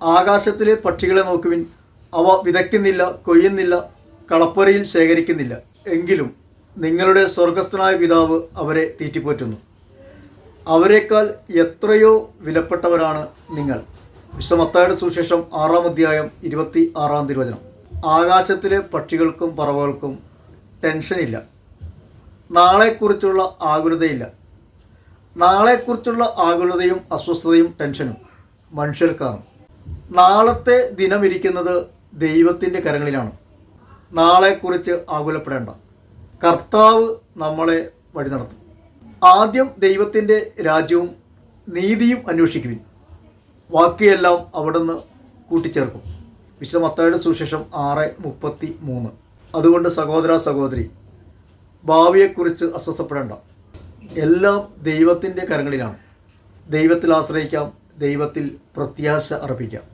ആകാശത്തിലെ പക്ഷികളെ നോക്കുവിൻ, അവ വിതയ്ക്കുന്നില്ല, കൊയ്യുന്നില്ല, കളപ്പുരയിൽ ശേഖരിക്കുന്നില്ല, എങ്കിലും നിങ്ങളുടെ സ്വർഗസ്ഥനായ പിതാവ് അവരെ തീറ്റിപ്പോറ്റുന്നു. അവരെക്കാൾ എത്രയോ വിലപ്പെട്ടവരാണ് നിങ്ങൾ. വിശുദ്ധ മത്തായിയുടെ സുവിശേഷം 6-ാം അധ്യായം 26-ാം തിരുവചനം. ആകാശത്തിലെ പക്ഷികൾക്കും പറവകൾക്കും ടെൻഷനില്ല, നാളെക്കുറിച്ചുള്ള ആകുലതയില്ല. നാളെക്കുറിച്ചുള്ള ആകുലതയും അസ്വസ്ഥതയും ടെൻഷനും മനുഷ്യർക്കാണ്. നാളത്തെ ദിനമിരിക്കുന്നത് ദൈവത്തിൻ്റെ കരങ്ങളിലാണ്. നാളെക്കുറിച്ച് ആകുലപ്പെടേണ്ട. കർത്താവ് നമ്മളെ വഴി നടത്തും. ആദ്യം ദൈവത്തിൻ്റെ രാജ്യവും നീതിയും അന്വേഷിക്കുവിൻ, ബാക്കിയെല്ലാം അവിടുന്ന് കൂട്ടിച്ചേർക്കും. വിശുദ്ധ മത്തായിയുടെ സുവിശേഷം 6:33. അതുകൊണ്ട് സഹോദര സഹോദരി, ഭാവിയെക്കുറിച്ച് അസ്വസ്ഥപ്പെടേണ്ട. എല്ലാം ദൈവത്തിൻ്റെ കരങ്ങളിലാണ്. ദൈവത്തിൽ ആശ്രയിക്കാം, ദൈവത്തിൽ പ്രത്യാശ അർപ്പിക്കാം.